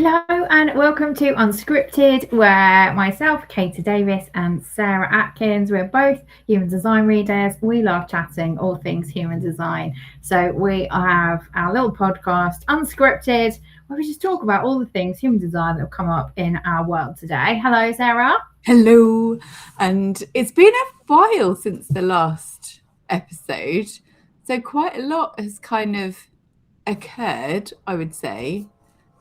Hello and welcome to Unscripted, where myself, Katy Davies, and Sarah Atkins, we're both human design readers. We love chatting all things human design. So we have our little podcast, Unscripted, where we just talk about all the things human design that have come up in our world today. Hello, Sarah. Hello. And it's been a while since the last episode. So quite a lot has kind of occurred, I would say.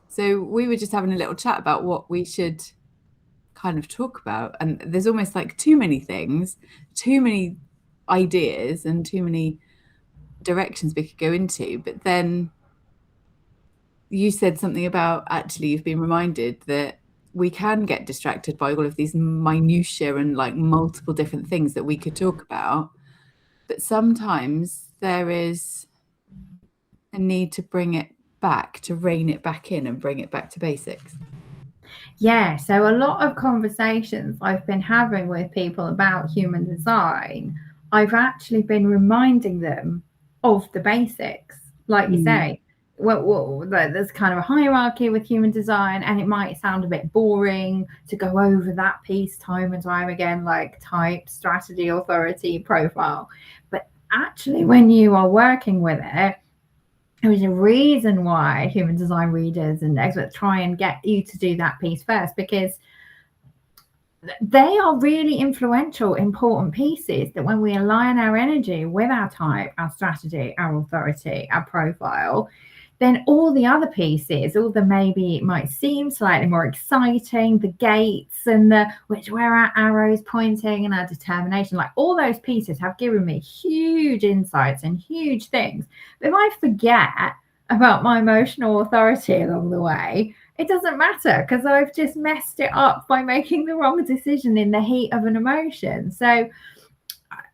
So we were just having a little chat about what we should kind of talk about. And there's almost like too many things, too many ideas and too many directions we could go into. But then you said something about actually you've been reminded that we can get distracted by all of these minutiae and like multiple different things that we could talk about. But sometimes there is a need to bring it back, to rein it back in and bring it back to basics. Yeah, so a lot of conversations I've been having with people about human design, I've actually been reminding them of the basics. Like you say, there's kind of a hierarchy with human design, and it might sound a bit boring to go over that piece time and time again, like type, strategy, authority, profile. But actually, when you are working with it, there's a reason why human design readers and experts try and get you to do that piece first, because they are really influential, important pieces that when we align our energy with our type, our strategy, our authority, our profile, then all the other pieces, all the maybe it might seem slightly more exciting, the gates and the where our arrows pointing and our determination, like all those pieces have given me huge insights and huge things. But if I forget about my emotional authority along the way, it doesn't matter because I've just messed it up by making the wrong decision in the heat of an emotion. So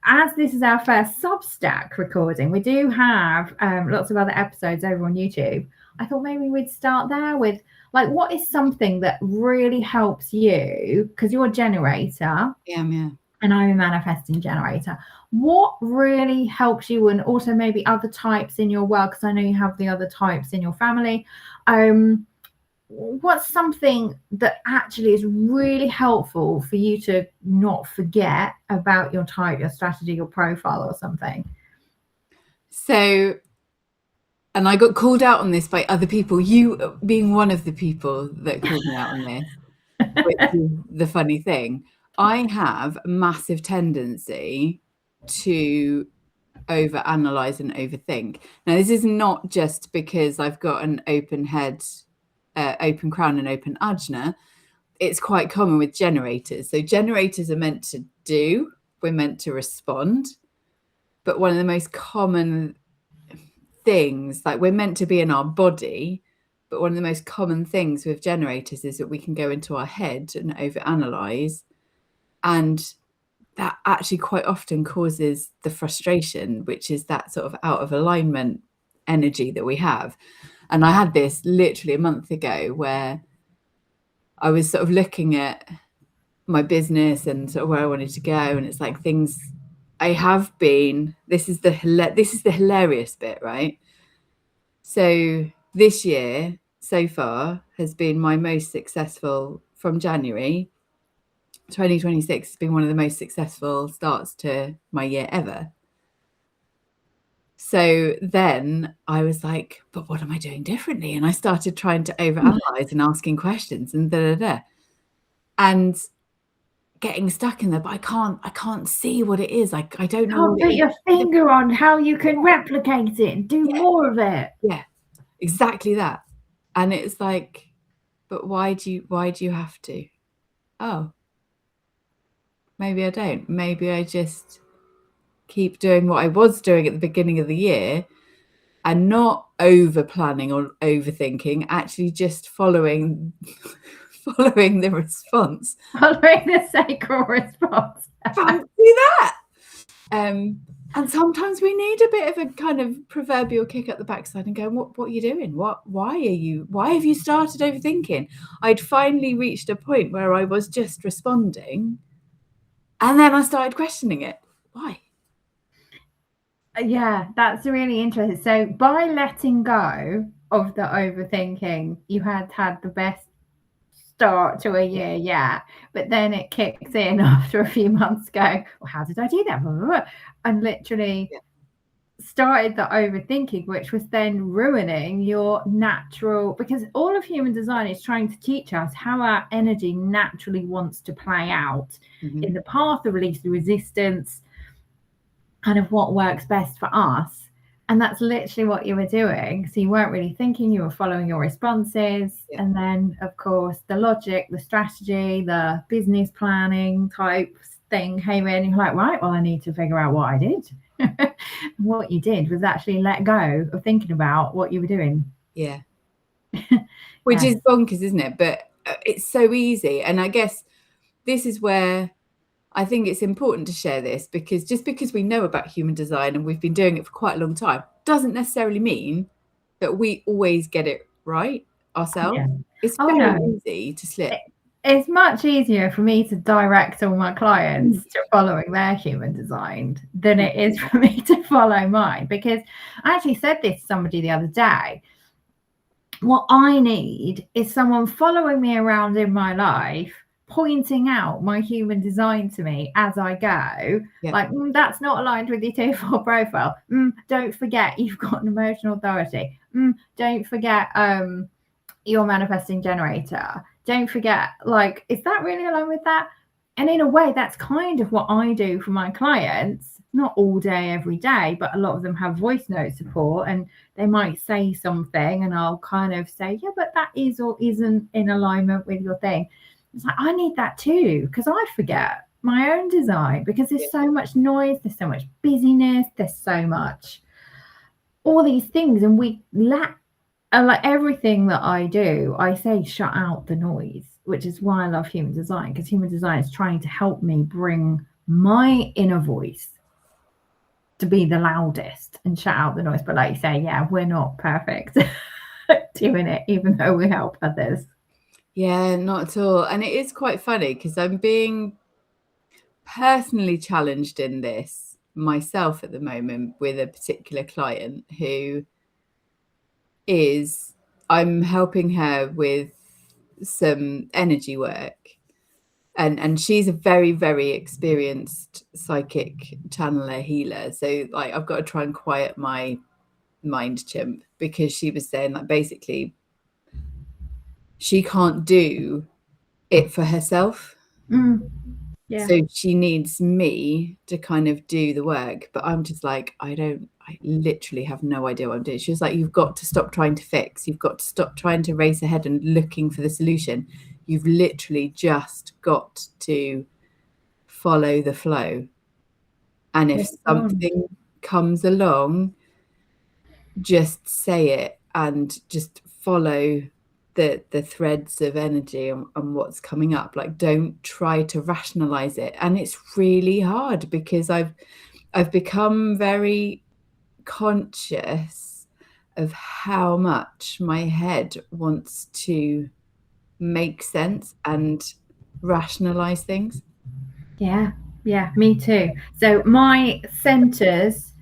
as this is our first Substack recording, we do have lots of other episodes over on YouTube. I thought maybe we'd start there with like, what is something that really helps you? Because you're a generator. Yeah. And I'm a manifesting generator. What really helps you, and also maybe other types in your world, because I know you have the other types in your family. What's something that actually is really helpful for you to not forget about your type, your strategy, your profile or something? So, and I got called out on this by other people, you being one of the people that called me out on this, which is the funny thing. I have a massive tendency to overanalyze and overthink. Now, this is not just because I've got an open head, open crown and open ajna. It's quite common with generators. So generators are meant to do, we're meant to respond. But one of the most common things, like we're meant to be in our body, but one of the most common things with generators is that we can go into our head and overanalyze. And that actually quite often causes the frustration, which is that sort of out of alignment energy that we have. And I had this literally a month ago where I was sort of looking at my business and sort of where I wanted to go. And it's like things I have been, this is the hilarious bit, right? So this year so far has been my most successful from January. 2026 has been one of the most successful starts to my year ever. So then I was like, but what am I doing differently? And I started trying to overanalyze and asking questions and and getting stuck in there, but I can't see what it is. Like I don't know. Can't put your finger on how you can replicate it and do more of it. Yeah, exactly that. And it's like, but why do you have to? Oh, maybe I don't. Maybe I just keep doing what I was doing at the beginning of the year and not over planning or overthinking, actually just following the response. Following the sacral response. Fancy that. And sometimes we need a bit of a kind of proverbial kick at the backside and go, what are you doing? Why have you started overthinking? I'd finally reached a point where I was just responding, and then I started questioning it. Why? Yeah, that's really interesting. So by letting go of the overthinking. You had the best start to a year yet, but then it kicks in after a few months going, well, how did I do that? And literally started the overthinking, which was then ruining your natural, because all of human design is trying to teach us how our energy naturally wants to play out in the path of least resistance, kind of what works best for us. And that's literally what you were doing. So you weren't really thinking, you were following your responses. And then, of course, the logic, the strategy, the business planning type thing came in. You're like, right, well, I need to figure out what I did. What you did was actually let go of thinking about what you were doing. Yeah. Which is bonkers, isn't it? But it's so easy. And I guess this is where I think it's important to share this, because just because we know about human design and we've been doing it for quite a long time doesn't necessarily mean that we always get it right ourselves. It's very easy to slip. It's much easier for me to direct all my clients to following their human design than it is for me to follow mine, because I actually said this to somebody the other day. What I need is someone following me around in my life, pointing out my human design to me as I go, like, that's not aligned with your tier 4 profile. Don't forget you've got an emotional authority. Don't forget your manifesting generator. Don't forget, like, is that really aligned with that? And in a way, that's kind of what I do for my clients, not all day, every day, but a lot of them have voice note support, and they might say something and I'll kind of say, yeah, but that is or isn't in alignment with your thing. It's like, I need that too, because I forget my own design, because there's so much noise, there's so much busyness, there's so much, all these things, and we lack, like everything that I do, I say shut out the noise, which is why I love human design, because human design is trying to help me bring my inner voice to be the loudest and shut out the noise. But like you say, we're not perfect doing it, even though we help others. Yeah, not at all. And it is quite funny because I'm being personally challenged in this myself at the moment with a particular client who is, I'm helping her with some energy work. And she's a very, very experienced psychic channeler, healer. So like I've got to try and quiet my mind chimp, because she was saying that basically she can't do it for herself. So she needs me to kind of do the work, but I'm just like, I literally have no idea what I'm doing. She was like, you've got to stop trying to fix. You've got to stop trying to race ahead and looking for the solution. You've literally just got to follow the flow. And if something comes along, just say it and just follow the threads of energy and what's coming up. Like, don't try to rationalize it. And it's really hard because I've become very conscious of how much my head wants to make sense and rationalize things. Yeah, me too. So my centers,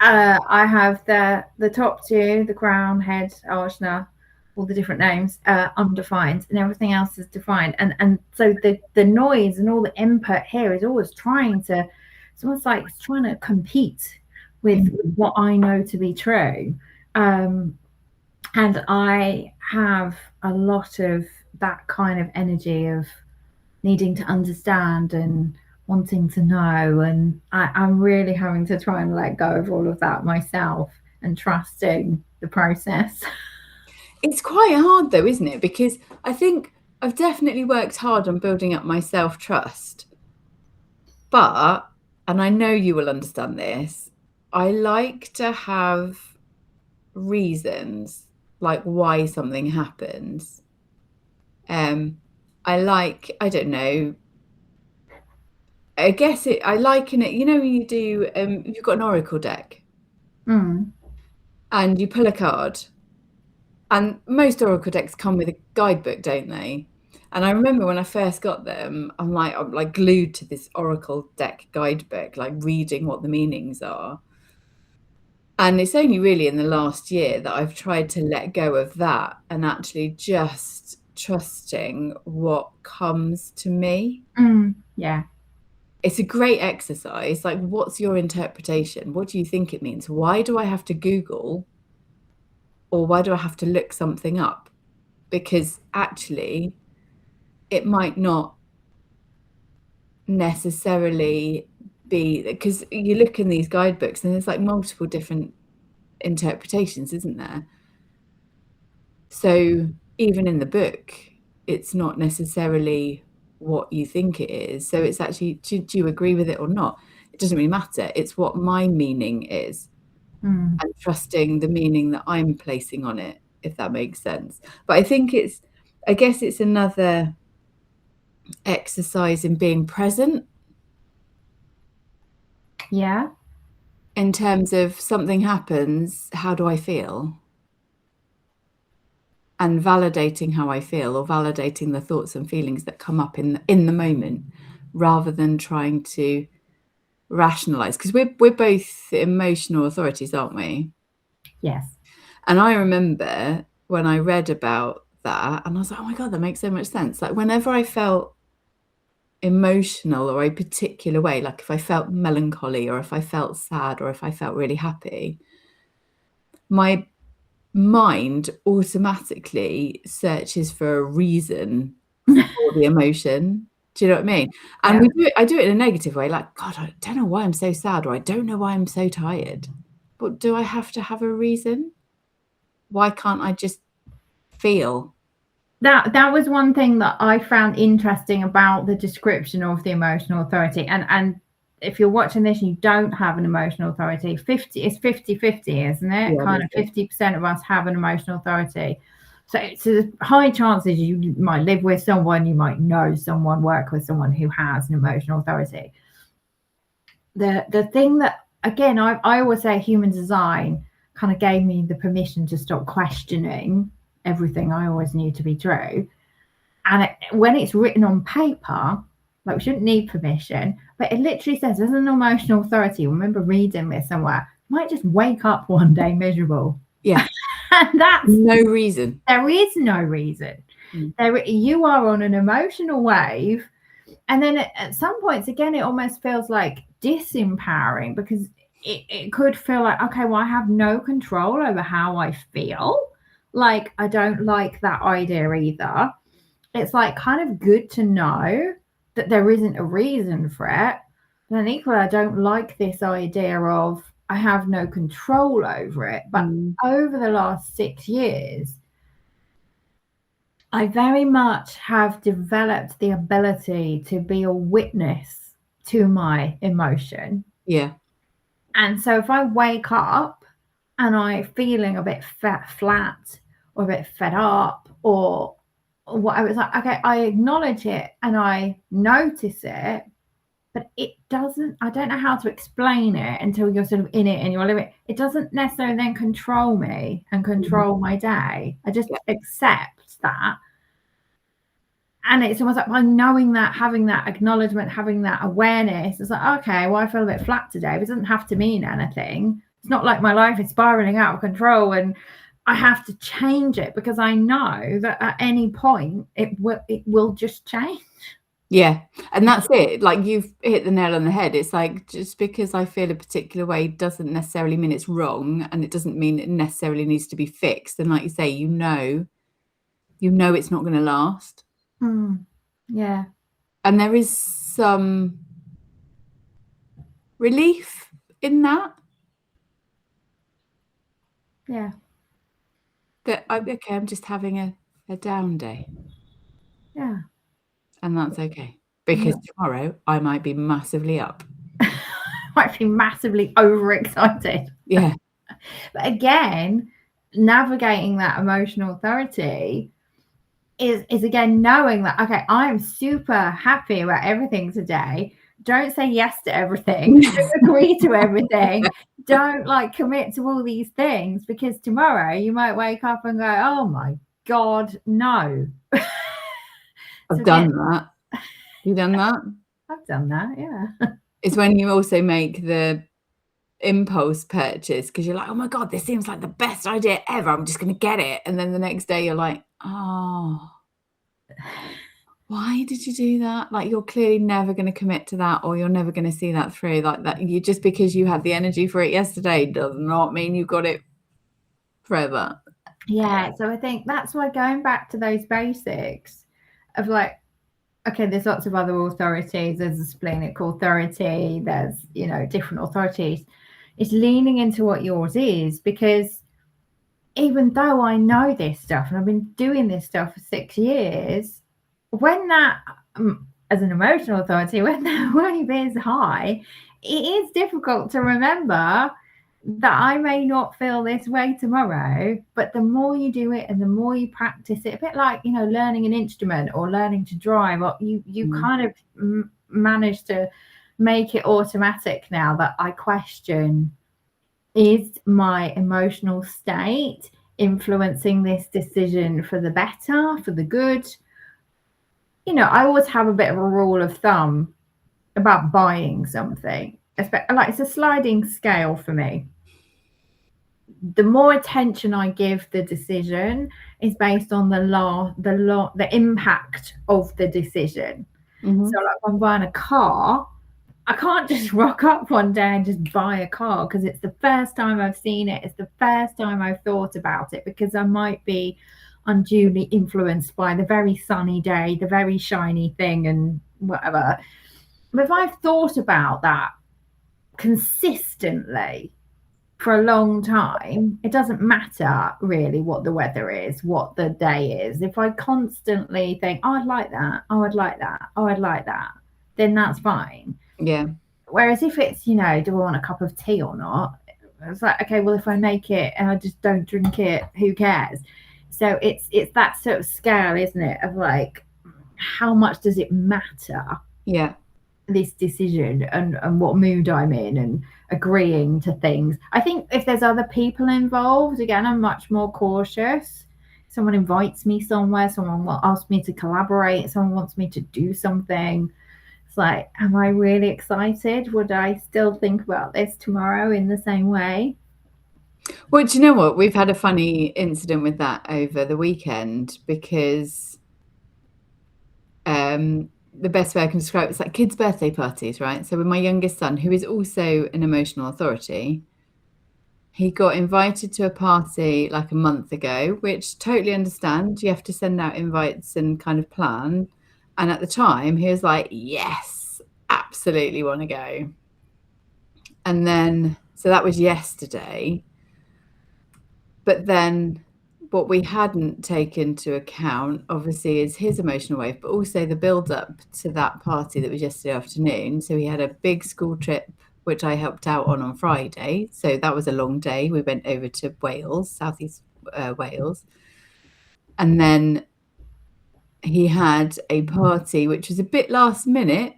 I have the top two, the crown, head, ajna, all the different names, undefined, and everything else is defined. And so the noise and all the input here is always trying to, it's almost like it's trying to compete with what I know to be true. And I have a lot of that kind of energy of needing to understand and wanting to know, and I'm really having to try and let go of all of that myself and trusting the process. It's quite hard though, isn't it? Because I think I've definitely worked hard on building up my self-trust, but, and I know you will understand this, I like to have reasons like why something happens. I don't know, I guess I liken it, you know, when you do, you've got an oracle deck and you pull a card, and most oracle decks come with a guidebook, don't they? And I remember when I first got them, I'm like glued to this oracle deck guidebook, like reading what the meanings are. And it's only really in the last year that I've tried to let go of that and actually just trusting what comes to me. Yeah. It's a great exercise. Like, what's your interpretation? What do you think it means? Why do I have to Google, or why do I have to look something up? Because actually, it might not necessarily be, because you look in these guidebooks and there's like multiple different interpretations, isn't there? So even in the book, it's not necessarily what you think it is. So it's actually, do you agree with it or not? It doesn't really matter. It's what my meaning is, and trusting the meaning that I'm placing on it, if that makes sense. But I guess it's another exercise in being present. Yeah. In terms of something happens, how do I feel? And validating how I feel, or validating the thoughts and feelings that come up in the moment, rather than trying to rationalize, because we're both emotional authorities, aren't we? Yes. And I remember when I read about that, and I was like, oh my God, that makes so much sense. Like, whenever I felt emotional or a particular way, like if I felt melancholy, or if I felt sad, or if I felt really happy, my mind automatically searches for a reason for the emotion. Do you know what I mean? And Yeah. I do it in a negative way, like, God, I don't know why I'm so sad, or I don't know why I'm so tired. But do I have to have a reason? Why can't I just feel? That was one thing that I found interesting about the description of the emotional authority. And if you're watching this, you don't have an emotional authority. It's 50-50, isn't it? Yeah, Kind of 50% of us have an emotional authority. So it's a high chances you might live with someone, you might know someone, work with someone who has an emotional authority. The thing that, again, I always say human design kind of gave me the permission to stop questioning everything I always knew to be true. And when it's written on paper, like, we shouldn't need permission, but it literally says, as an emotional authority, remember reading this somewhere, you might just wake up one day miserable. Yeah. And that's no reason. There is no reason. You are on an emotional wave. And then at some points, again, it almost feels like disempowering, because it could feel like, okay, well, I have no control over how I feel. Like, I don't like that idea either. It's like kind of good to know that there isn't a reason for it. But then equally, I don't like this idea of I have no control over it. But over the last 6 years, I very much have developed the ability to be a witness to my emotion. Yeah. And so if I wake up and I'm feeling a bit flat, or a bit fed up, or whatever, it's like, okay, I acknowledge it and I notice it, but I don't know how to explain it until you're sort of in it and you're living it. It doesn't necessarily then control me and control my day. I just accept that. And it's almost like, by knowing that, having that acknowledgement, having that awareness, it's like, okay, well, I feel a bit flat today, but it doesn't have to mean anything. It's not like my life is spiraling out of control and I have to change it, because I know that at any point it will just change. Yeah. And that's it. Like, you've hit the nail on the head. It's like, just because I feel a particular way doesn't necessarily mean it's wrong, and it doesn't mean it necessarily needs to be fixed. And like you say, you know it's not going to last. Yeah. And there is some relief in that. Yeah. That I'm just having a down day. Yeah. And that's okay. Because tomorrow I might be massively up. Might be massively overexcited. Yeah. But again, navigating that emotional authority is again knowing that, okay, I'm super happy about everything today. Don't say yes to everything. Don't agree to everything. Don't like commit to all these things, because tomorrow you might wake up and go, oh my God, no. I've done that. You done that? I've done that, yeah. It's when you also make the impulse purchase because you're like, oh my God, this seems like the best idea ever. I'm just going to get it. And then the next day you're like, oh, why did you do that? Like, you're clearly never going to commit to that, or you're never going to see that through. Like that, you just because you had the energy for it yesterday does not mean you got it forever. Yeah, so I think that's why going back to those basics of like, okay, there's lots of other authorities. There's a splenic authority. There's, you know, different authorities. It's leaning into what yours is, because even though I know this stuff and I've been doing this stuff for 6 years, when that, as an emotional authority, when that wave is high, it is difficult to remember that I may not feel this way tomorrow. But the more you do it and the more you practice it, a bit like, you know, learning an instrument or learning to drive, or you kind of manage to make it automatic now that I question, is my emotional state influencing this decision for the better, for the good? You know, I always have a bit of a rule of thumb about buying something. Like, it's a sliding scale for me. The more attention I give the decision is based on the impact of the decision. So like, when I'm buying a car, I can't just rock up one day and just buy a car because it's the first time I've seen it. It's the first time I've thought about it, because I might be unduly influenced by the very sunny day, the very shiny thing and whatever. But if I've thought about that consistently for a long time, it doesn't matter really what the weather is, what the day is. If I constantly think, oh, I'd like that, oh, I'd like that, oh, I'd like that, then that's fine. Yeah. Whereas if it's, you know, do I want a cup of tea or not? It's like, okay, well, if I make it and I just don't drink it, who cares? So it's that sort of scale, isn't it? Of like, how much does it matter? Yeah. This decision and what mood I'm in and agreeing to things. I think if there's other people involved, again, I'm much more cautious. Someone invites me somewhere, someone will ask me to collaborate, someone wants me to do something. It's like, am I really excited? Would I still think about this tomorrow in the same way? Well, do you know what? We've had a funny incident with that over the weekend, because the best way I can describe it is like kids' birthday parties, right? So with my youngest son, who is also an emotional authority, he got invited to a party like a month ago, which totally understand. You have to send out invites and kind of plan. And at the time, he was like, yes, absolutely want to go. And then, so that was yesterday. But then what we hadn't taken into account, obviously, is his emotional wave, but also the build up to that party that was yesterday afternoon. So he had a big school trip, which I helped out on Friday. So that was a long day. We went over to Wales, southeast Wales. And then he had a party, which was a bit last minute,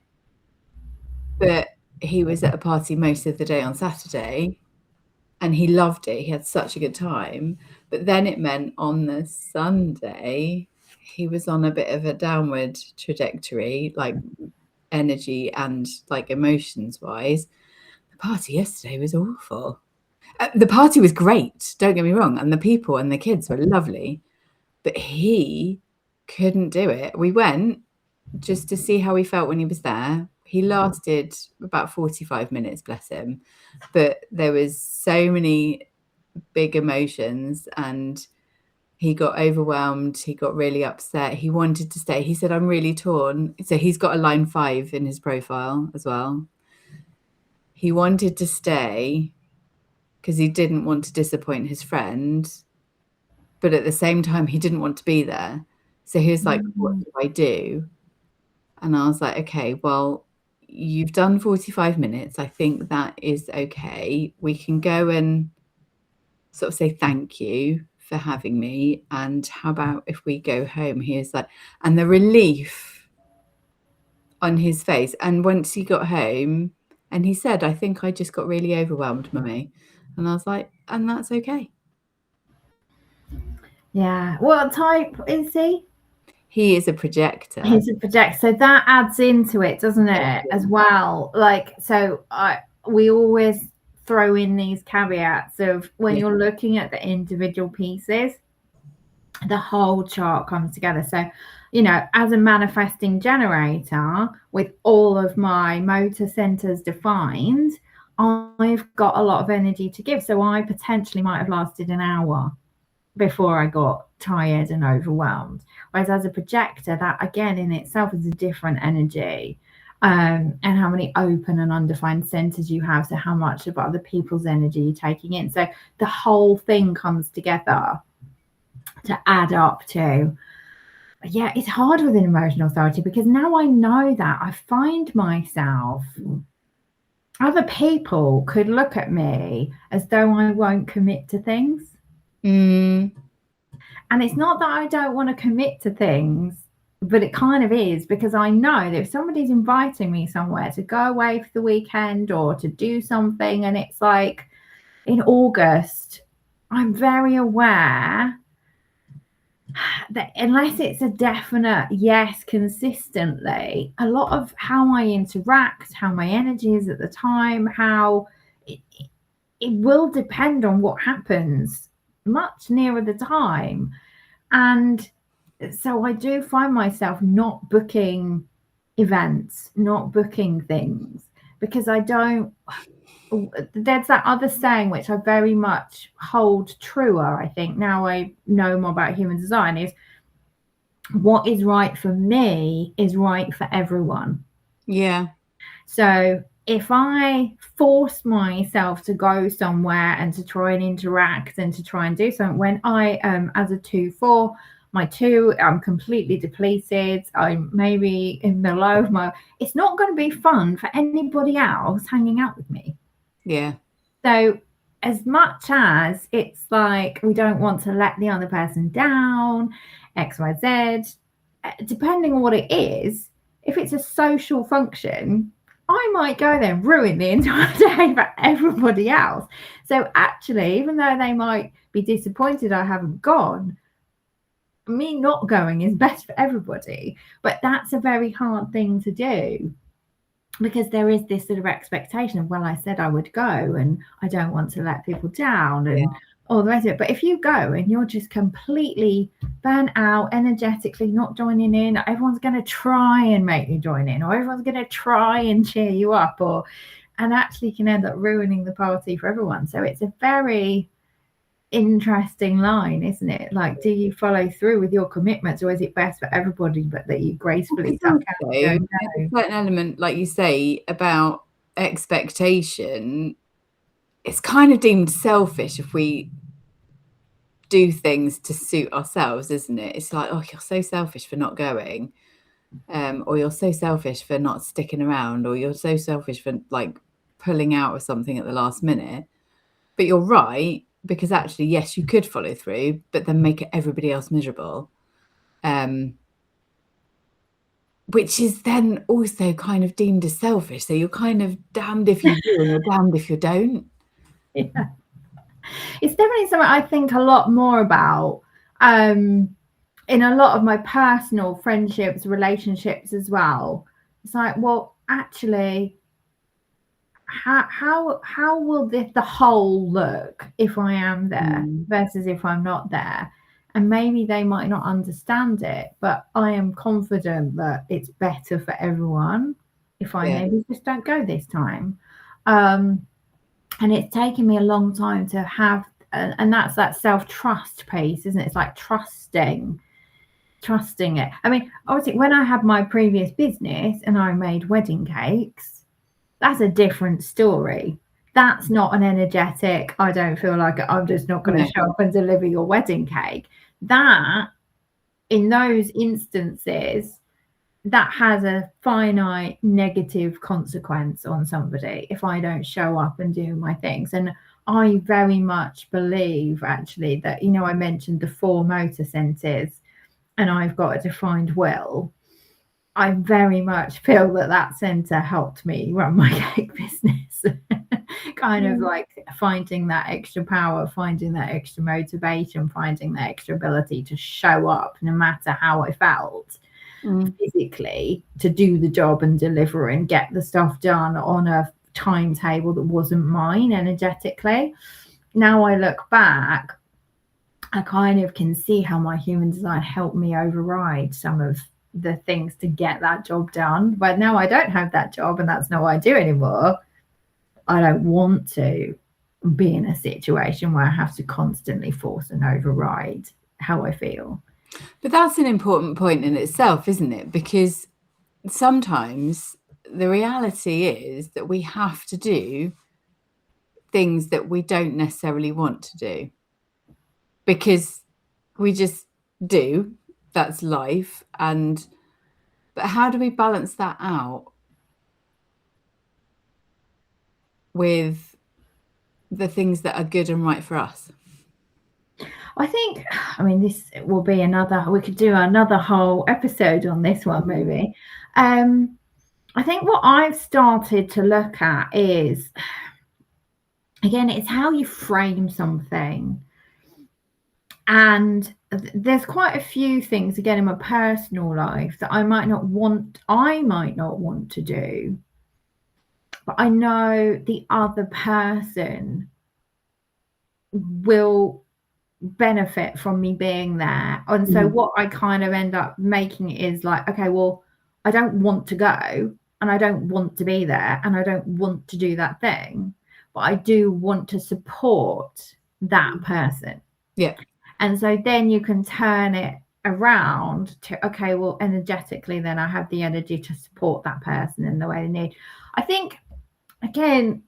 but he was at a party most of the day on Saturday. And he loved it. He had such a good time. But then it meant on the Sunday, he was on a bit of a downward trajectory, like energy and like emotions wise. The party yesterday was awful. The party was great, don't get me wrong. And the people and the kids were lovely. But he couldn't do it. We went just to see how he felt when he was there. He lasted about 45 minutes, bless him. But there was so many big emotions and he got overwhelmed. He got really upset. He wanted to stay. He said, I'm really torn. So he's got a line 5 in his profile as well. He wanted to stay because he didn't want to disappoint his friend. But at the same time, he didn't want to be there. So he was like, what do I do? And I was like, okay, well, you've done 45 minutes. I think that is okay. We can go and sort of say thank you for having me. And how about if we go home? He was like, and the relief on his face. And once he got home, and he said, I think I just got really overwhelmed, Mummy. And I was like, and that's okay. Yeah. What type is he? He is a projector. He's a projector. So that adds into it, doesn't it, as well? Like, so we always throw in these caveats of when you're looking at the individual pieces, the whole chart comes together. So, you know, as a manifesting generator with all of my motor centers defined, I've got a lot of energy to give. So I potentially might have lasted an hour before I got tired and overwhelmed. Whereas as a projector, that again in itself is a different energy. And how many open and undefined centers you have. So how much of other people's energy you're taking in. So the whole thing comes together to add up to, yeah, it's hard with an emotional authority because now I know that I find myself, other people could look at me as though I won't commit to things. And it's not that I don't want to commit to things, but it kind of is, because I know that if somebody's inviting me somewhere to go away for the weekend or to do something, and it's like in August, I'm very aware that unless it's a definite yes consistently, a lot of how I interact, how my energy is at the time, how it will depend on what happens much nearer the time. And so I do find myself not booking events, not booking things, because I don't, there's that other saying which I very much hold truer, I think, now I know more about human design, is what is right for me is right for everyone. Yeah. So if I force myself to go somewhere and to try and interact and to try and do something, when I as a 2/4, my 2, I'm completely depleted, I'm maybe in the low of my, it's not going to be fun for anybody else hanging out with me. Yeah. So as much as it's like we don't want to let the other person down, XYZ, depending on what it is, if it's a social function, I might go there and ruin the entire day for everybody else. So actually, even though they might be disappointed I haven't gone, me not going is best for everybody. But that's a very hard thing to do, because there is this sort of expectation of, well, I said I would go and I don't want to let people down and all the rest of it. But if you go and you're just completely burnt out energetically, not joining in, everyone's going to try and make you join in, or everyone's going to try and cheer you up, or, and actually can end up ruining the party for everyone. So it's a very interesting line, isn't it? Like, do you follow through with your commitments, or is it best for everybody but that you gracefully duck out? There's a certain element, like you say, about expectation. It's kind of deemed selfish if we do things to suit ourselves, isn't it? It's like, oh, you're so selfish for not going, or you're so selfish for not sticking around, or you're so selfish for like pulling out of something at the last minute. But you're right, because actually, yes, you could follow through, but then make everybody else miserable, which is then also kind of deemed as selfish. So you're kind of damned if you do and you're damned if you don't. Yeah. It's definitely something I think a lot more about in a lot of my personal friendships, relationships as well. It's like, well, actually, how will the whole look if I am there versus if I'm not there? And maybe they might not understand it, but I am confident that it's better for everyone if I maybe just don't go this time. And it's taken me a long time to have, and that's that self-trust piece, isn't it? It's like trusting it. I mean, obviously, when I had my previous business and I made wedding cakes, that's a different story. That's not an energetic, I don't feel like I'm just not going to show up and deliver your wedding cake. That, in those instances, that has a finite negative consequence on somebody if I don't show up and do my things. And I very much believe, actually, that, you know, I mentioned the 4 motor centers and I've got a defined will. I very much feel that center helped me run my cake business. Kind of like finding that extra power, finding that extra motivation, finding that extra ability to show up no matter how I felt physically, to do the job and deliver and get the stuff done on a timetable that wasn't mine energetically. Now I look back, I kind of can see how my human design helped me override some of the things to get that job done. But now I don't have that job, and that's not what I do anymore. I don't want to be in a situation where I have to constantly force and override how I feel. But that's an important point in itself, isn't it? Because sometimes the reality is that we have to do things that we don't necessarily want to do, because we just do. That's life. But how do we balance that out with the things that are good and right for us? I think, I mean, this will be we could do another whole episode on this one, maybe. I think what I've started to look at is, again, it's how you frame something. And there's quite a few things, again, in my personal life that I might not want to do, but I know the other person will benefit from me being there. And so what I kind of end up making is like, okay, well, I don't want to go, and I don't want to be there, and I don't want to do that thing, but I do want to support that person. Yeah. And so then you can turn it around to, okay, well, energetically, then I have the energy to support that person in the way they need. I think, again,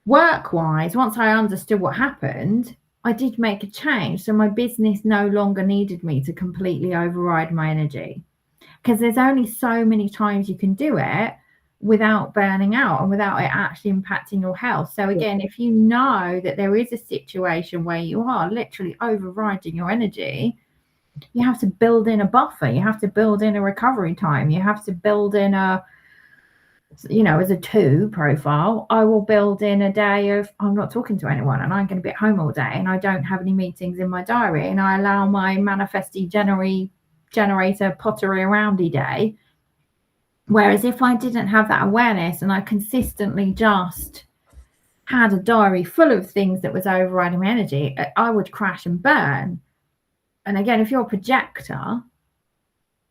work-wise, once I understood what happened, I did make a change. So my business no longer needed me to completely override my energy, because there's only so many times you can do it without burning out and without it actually impacting your health. So again, if you know that there is a situation where you are literally overriding your energy, you have to build in a buffer. You have to build in a recovery time. You have to build in a, as a 2 profile, I will build in a day of I'm not talking to anyone, and I'm going to be at home all day, and I don't have any meetings in my diary, and I allow my manifesting generator pottery aroundy day. Whereas if I didn't have that awareness and I consistently just had a diary full of things that was overriding my energy, I would crash and burn. And again, if you're a projector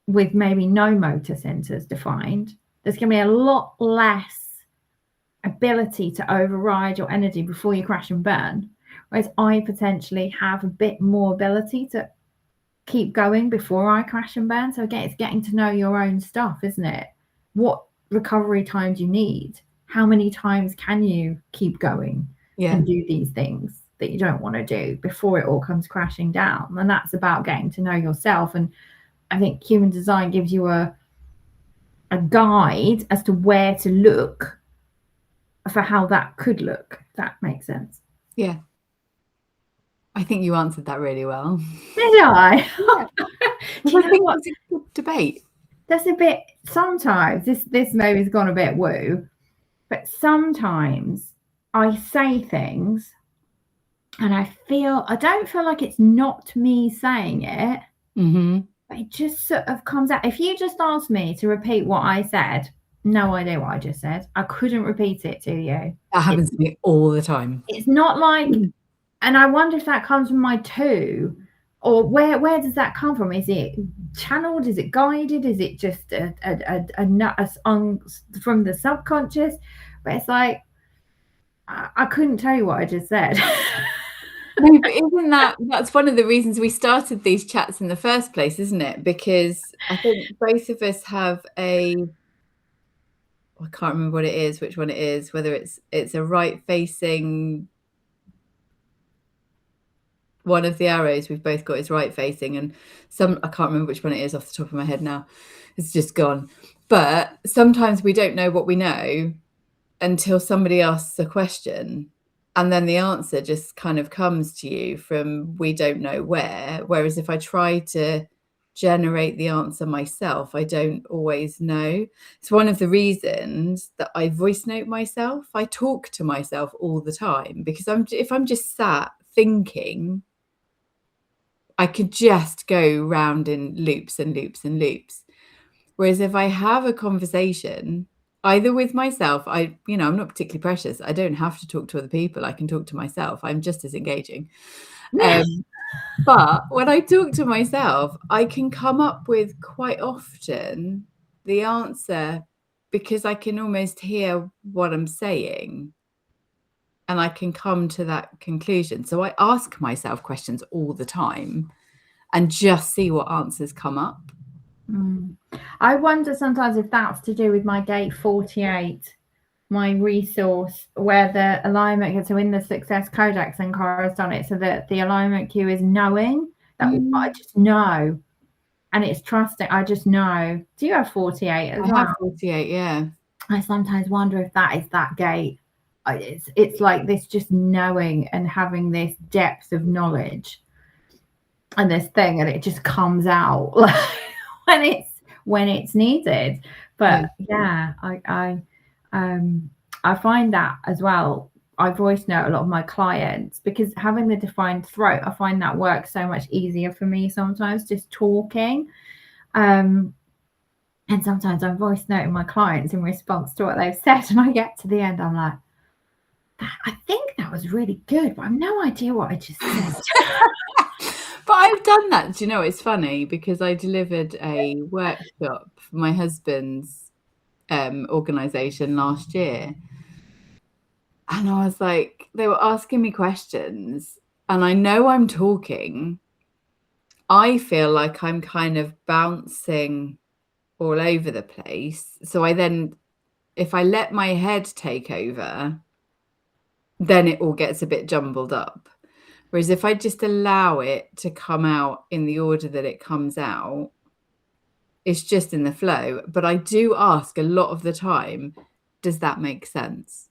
with maybe no motor centers defined, there's going to be a lot less ability to override your energy before you crash and burn. Whereas I potentially have a bit more ability to keep going before I crash and burn. So again, it's getting to know your own stuff, isn't it? What recovery time do you need? How many times can you keep going and do these things that you don't want to do before it all comes crashing down? And that's about getting to know yourself. And I think human design gives you a guide as to where to look for how that could look, if that makes sense. Yeah. I think you answered that really well. Did I? Yeah. Do you think it's a good debate? That's a bit, sometimes this maybe's gone a bit woo, but sometimes I say things and I don't feel like it's not me saying it, but it just sort of comes out. If you just asked me to repeat what I said, no idea what I just said, I couldn't repeat it to you. That happens to me all the time. It's not like, and I wonder if that comes from my 2. Or where does that come from? Is it channeled? Is it guided? Is it just from the subconscious? But it's like, I couldn't tell you what I just said. No, but isn't that's one of the reasons we started these chats in the first place, isn't it? Because I think both of us have I can't remember which one it is, whether it's a right facing. One of the arrows we've both got is right facing, and I can't remember which one it is off the top of my head now. It's just gone. But sometimes we don't know what we know until somebody asks a question, and then the answer just kind of comes to you from we don't know where. Whereas if I try to generate the answer myself, I don't always know. It's one of the reasons that I voice note myself. I talk to myself all the time, because if I'm just sat thinking, I could just go round in loops and loops and loops. Whereas if I have a conversation, either with myself. I'm not particularly precious. I don't have to talk to other people. I can talk to myself. I'm just as engaging. But when I talk to myself, I can come up with quite often the answer because I can almost hear what I'm saying and I can come to that conclusion. So I ask myself questions all the time and just see what answers come up. I wonder sometimes if that's to do with my gate 48, my resource, where the alignment gets, so in the success codex and Cara's done it, so that the alignment cue is knowing that I just know, and it's trusting. I just know. Do you have 48 as well? I have 48, yeah. I sometimes wonder if that is that gate. It's like this, just knowing and having this depth of knowledge and this thing, and it just comes out when it's needed. But yeah, I find that as well. I voice note a lot of my clients because having the defined throat, I find that works so much easier for me sometimes, just talking. And sometimes I'm voice noting my clients in response to what they've said, and I get to the end, I'm like, I think that was really good, but I've no idea what I just said. But I've done that. Do you know, it's funny because I delivered a workshop for my husband's organisation last year. And I was like, they were asking me questions and I know I'm talking. I feel like I'm kind of bouncing all over the place. So if I let my head take over, then it all gets a bit jumbled up. Whereas if I just allow it to come out in the order that it comes out, it's just in the flow. But I do ask a lot of the time, does that make sense?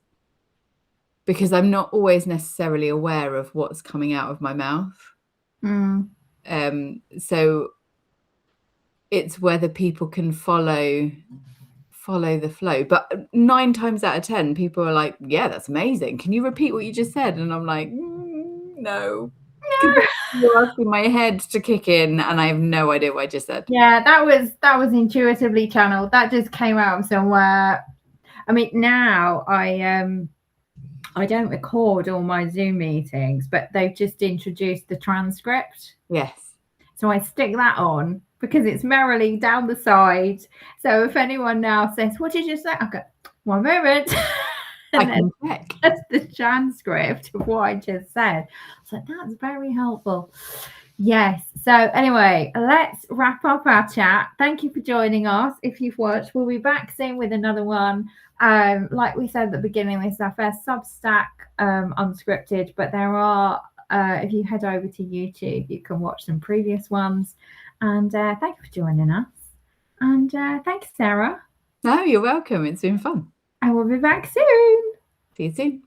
Because I'm not always necessarily aware of what's coming out of my mouth. So it's whether people can follow the flow. But 9 times out of 10, people are like, yeah, that's amazing. Can you repeat what you just said? And I'm like, no. You're asking my head to kick in and I have no idea what I just said. Yeah, that was intuitively channeled. That just came out of somewhere. I mean, now I don't record all my Zoom meetings, but they've just introduced the transcript. Yes. So I stick that on because it's merrily down the side. So if anyone now says, what did you say? I go, 1 moment. And then that's the transcript of what I just said. So that's very helpful. Yes. So anyway, let's wrap up our chat. Thank you for joining us. If you've watched, we'll be back soon with another one. Like we said at the beginning, this is our first Substack Unscripted, but there are, if you head over to YouTube, you can watch some previous ones. And thank you for joining us. And thanks, Sarah. No, you're welcome. It's been fun. And we'll be back soon. See you soon.